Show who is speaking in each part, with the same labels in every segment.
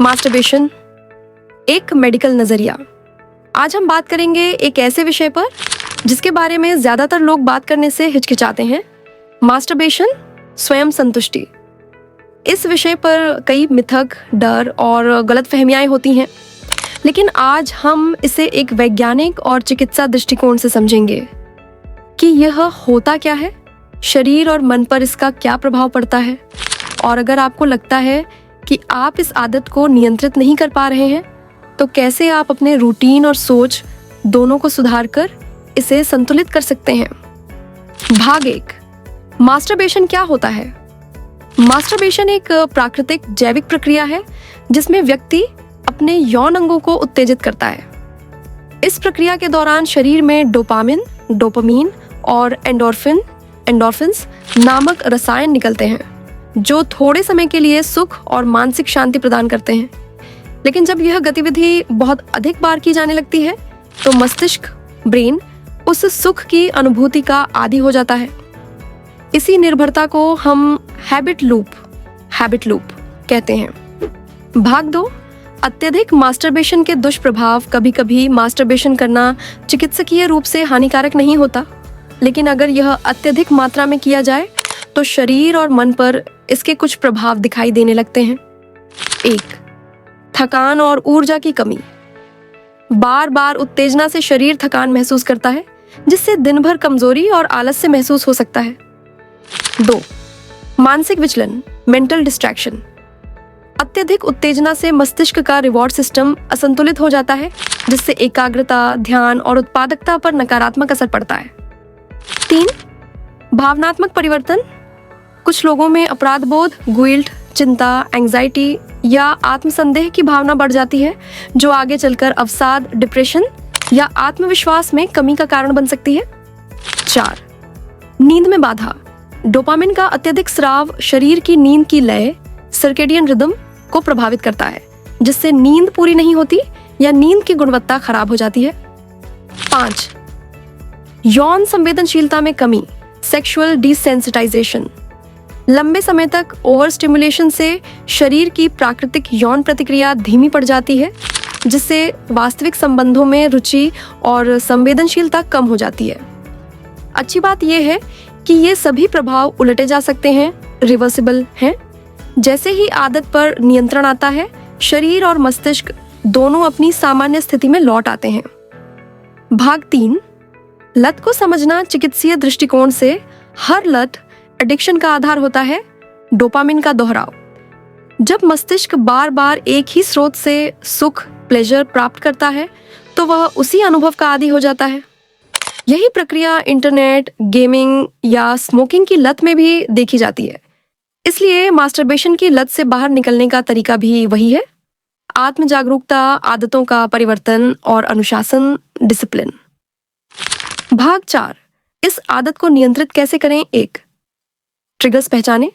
Speaker 1: Masturbation, एक medical नजरिया। आज हम बात करेंगे एक ऐसे विषय पर जिसके बारे में ज्यादातर लोग बात करने से हिचकिचाते हैं, मास्टरबेशन, स्वयं संतुष्टि। इस विषय पर कई मिथक, डर और गलतफहमियां होती हैं, लेकिन आज हम इसे एक वैज्ञानिक और चिकित्सा दृष्टिकोण से समझेंगे कि यह होता क्या है, शरीर और मन पर इसका क्या प्रभाव पड़ता है, और अगर आपको लगता है कि आप इस आदत को नियंत्रित नहीं कर पा रहे हैं, तो कैसे आप अपने रूटीन और सोच दोनों को सुधार कर इसे संतुलित कर सकते हैं। भाग 1, मास्टरबेशन क्या होता है। मास्टरबेशन एक प्राकृतिक जैविक प्रक्रिया है जिसमें व्यक्ति अपने यौन अंगों को उत्तेजित करता है। इस प्रक्रिया के दौरान शरीर में डोपामीन और एंडोर्फिन्स नामक रसायन निकलते हैं जो थोड़े समय के लिए सुख और मानसिक शांति प्रदान करते हैं। लेकिन जब यह गतिविधि बहुत अधिक बार की जाने लगती है तो मस्तिष्क, ब्रेन, उस सुख की अनुभूति का आदी हो जाता है। इसी निर्भरता को हम हैबिट लूप कहते हैं। भाग 2, अत्यधिक मास्टरबेशन के दुष्प्रभाव। कभी कभी मास्टरबेशन करना चिकित्सकीय रूप से हानिकारक नहीं होता, लेकिन अगर यह अत्यधिक मात्रा में किया जाए तो शरीर और मन पर इसके कुछ प्रभाव दिखाई देने लगते हैं। 1, थकान और ऊर्जा की कमी। बार बार उत्तेजना से शरीर थकान महसूस करता है, जिससे दिन भर कमजोरी और आलस्य महसूस हो सकता है। 2, मानसिक विचलन, मेंटल डिस्ट्रैक्शन। अत्यधिक उत्तेजना से मस्तिष्क का रिवॉर्ड सिस्टम असंतुलित हो जाता है, जिससे एकाग्रता, ध्यान और उत्पादकता पर नकारात्मक असर पड़ता है। 3, भावनात्मक परिवर्तन। कुछ लोगों में अपराध बोध, गिल्ट, चिंता, एंजाइटी या आत्मसंदेह की भावना बढ़ जाती है, जो आगे चलकर अवसाद, डिप्रेशन या आत्मविश्वास में कमी का कारण बन सकती है। 4, नींद में बाधा। डोपामिन का अत्यधिक स्राव शरीर की नींद की लय, सर्केडियन रिदम को प्रभावित करता है, जिससे नींद पूरी नहीं होती या नींद की गुणवत्ता खराब हो जाती है। 5, यौन संवेदनशीलता में कमी, सेक्सुअल डिसेंसिटाइजेशन। लंबे समय तक ओवर स्टिमुलेशन से शरीर की प्राकृतिक यौन प्रतिक्रिया धीमी पड़ जाती है, जिससे वास्तविक संबंधों में रुचि और संवेदनशीलता कम हो जाती है। अच्छी बात यह है कि ये सभी प्रभाव उलटे जा सकते हैं, रिवर्सिबल हैं। जैसे ही आदत पर नियंत्रण आता है, शरीर और मस्तिष्क दोनों अपनी सामान्य स्थिति में लौट आते हैं। भाग 3, लत को समझना। चिकित्सीय दृष्टिकोण से हर लत एडिक्शन का आधार होता है। डोपामिन का दोहराव। जब मस्तिष्क बार बार एक ही स्रोत से सुख, प्लेजर प्राप्त करता है तो वह उसी अनुभव का आदी हो जाता है। यही प्रक्रिया इंटरनेट, गेमिंग या स्मोकिंग की लत में भी देखी जाती है। इसलिए मास्टरबेशन की लत से बाहर निकलने का तरीका भी वही है: आत्म जागरूकता, आदतों का परिवर्तन और अनुशासन, डिसिप्लिन। भाग 4, इस आदत को नियंत्रित कैसे करें। 1, ट्रिगर्स पहचानें।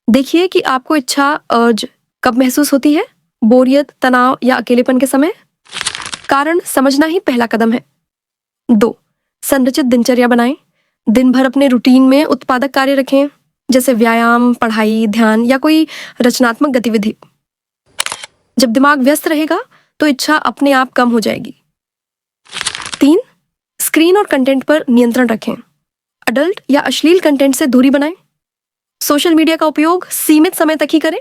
Speaker 1: देखिए कि आपको इच्छा, अर्ज कब महसूस होती है, बोरियत, तनाव या अकेलेपन के समय। कारण समझना ही पहला कदम है। 2, संरचित दिनचर्या बनाएं। दिन भर अपने रूटीन में उत्पादक कार्य रखें, जैसे व्यायाम, पढ़ाई, ध्यान या कोई रचनात्मक गतिविधि। जब दिमाग व्यस्त रहेगा तो इच्छा अपने आप कम हो जाएगी। 3, स्क्रीन और कंटेंट पर नियंत्रण रखें। अडल्ट या अश्लील कंटेंट से दूरी बनाएं। सोशल मीडिया का उपयोग सीमित समय तक ही करें।